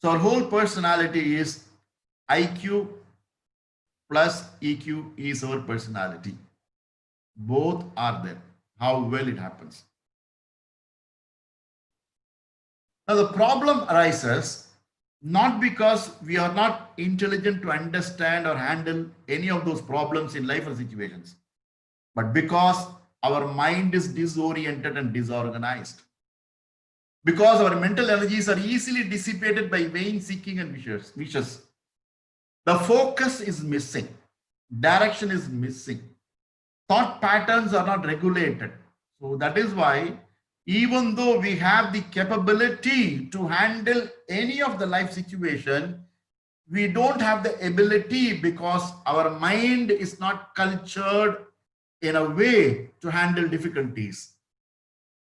So our whole personality is IQ plus EQ is our personality. Both are there. How well it happens. Now the problem arises not because we are not intelligent to understand or handle any of those problems in life or situations, but because our mind is disoriented and disorganized. Because our mental energies are easily dissipated by vain seeking and wishes. The focus is missing, direction is missing, thought patterns are not regulated. So that is why, even though we have the capability to handle any of the life situation, we don't have the ability because our mind is not cultured in a way to handle difficulties.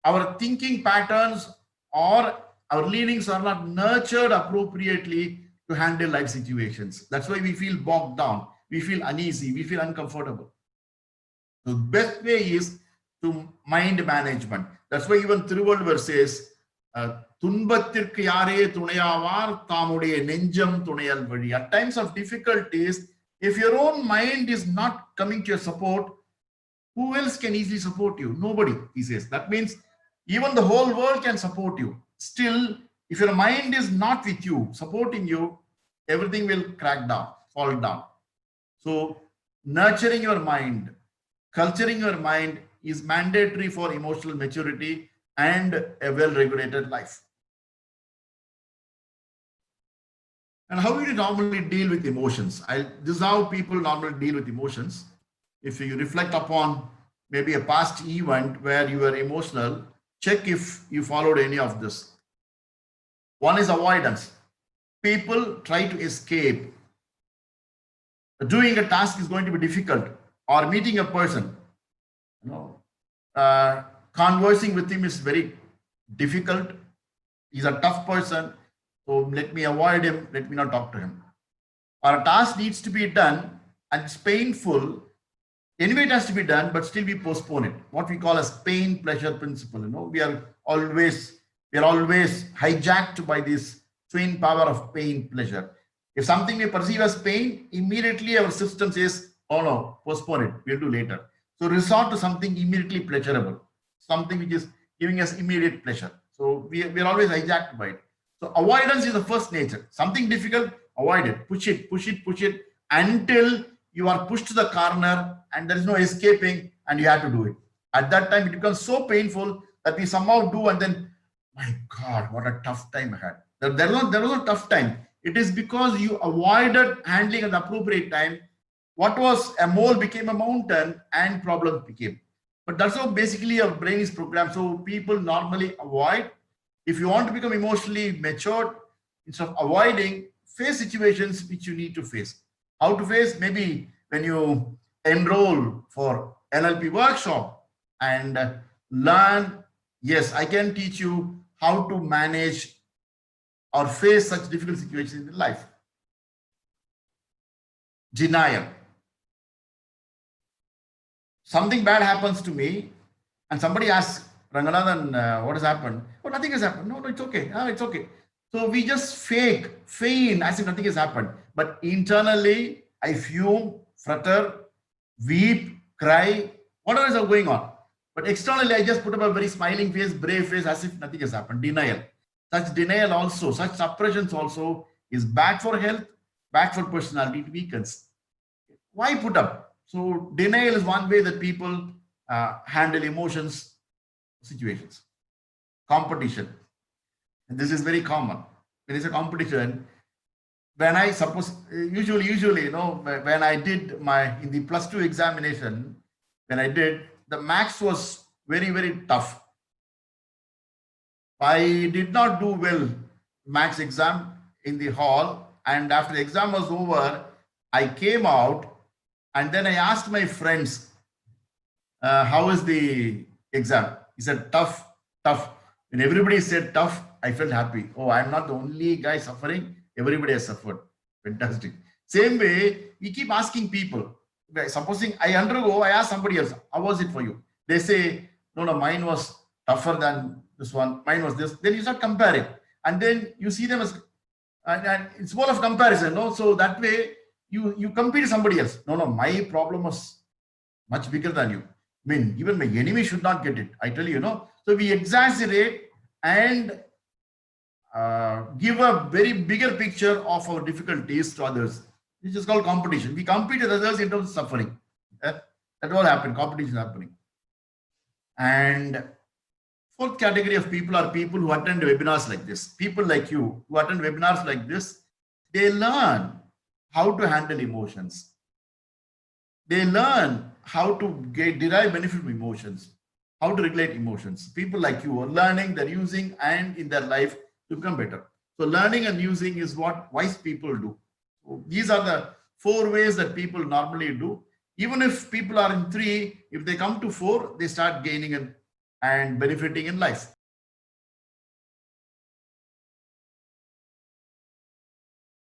Our thinking patterns or our leanings are not nurtured appropriately to handle life situations. That's why we feel bogged down, we feel uneasy, we feel uncomfortable. The best way is to mind management. That's why even Thiruvalluvar says, துன்பத்திற்கு யாரே துணையாவார் தாமுடைய நெஞ்சம் துணையல் வழி. At times of difficulties, if your own mind is not coming to your support, who else can easily support you? Nobody, he says. That means even the whole world can support you. Still, if your mind is not with you, supporting you, everything will crack down, fall down. So nurturing your mind, culturing your mind is mandatory for emotional maturity and a well-regulated life. And how do you normally deal with emotions? This is how people normally deal with emotions. If you reflect upon maybe a past event where you were emotional, check if you followed any of this. One is avoidance. People try to escape. Doing a task is going to be difficult, or meeting a person, conversing with him is very difficult. He's a tough person, so let me avoid him, let me not talk to him. Or a task needs to be done and it's painful. Anyway, it has to be done, but still we postpone it. What we call as pain pleasure principle. We are always hijacked by this twin power of pain pleasure. If something we perceive as pain, immediately our system says, oh no, postpone it, we'll do later. So resort to something immediately pleasurable, something which is giving us immediate pleasure. So we are always hijacked by it. So avoidance is the first nature. Something difficult, avoid it, push it until you are pushed to the corner and there is no escaping and you have to do it. At that time, it becomes so painful that we somehow do, and then, my God, what a tough time I had. There was no tough time. It is because you avoided handling at the appropriate time. What was a mole became a mountain and problems became. But that's how basically your brain is programmed. So people normally avoid. If you want to become emotionally matured, instead of avoiding, face situations which you need to face. How to face? Maybe when you enroll for NLP workshop and learn, yes, I can teach you how to manage or face such difficult situations in life. Denial. Something bad happens to me and somebody asks, Ranganathan, what has happened? Oh, nothing has happened. No, it's okay. It's okay. So we just feign as if nothing has happened. But internally, I fume, flutter, weep, cry, whatever is going on. But externally, I just put up a very smiling face, brave face, as if nothing has happened. Denial. Such denial also, such suppressions also is bad for health, bad for personality. It weakens. Why put up? So denial is one way that people handle emotions, situations. Competition. And this is very common. When it's a competition, when I suppose, usually, when I did in the +2 examination, when I did, the maths was very, very tough. I did not do well maths exam in the hall, and after the exam was over, I came out and then I asked my friends, how is the exam? He said, tough. When everybody said tough, I felt happy. Oh, I'm not the only guy suffering. Everybody has suffered. Fantastic. Same way, we keep asking people. Supposing I undergo, I ask somebody else, how was it for you? They say, no, mine was tougher than this one. Mine was this. Then you start comparing. And then you see them as and it's more of comparison, no? So that way you compete with somebody else. No, no, my problem was much bigger than you. I mean, even my enemy should not get it. I tell you, So we exaggerate and give a very bigger picture of our difficulties to others, which is called competition. We compete with others in terms of suffering. That all happen. Competition happening. And fourth category of people are people who attend webinars like this. People like you who attend webinars like this, they learn how to handle emotions. They learn how to derive benefit from emotions, how to regulate emotions. People like you are learning, they're using, and in their life to become better. So learning and using is what wise people do. So these are the 4 ways that people normally do. Even if people are in 3, if they come to 4, they start gaining and benefiting in life.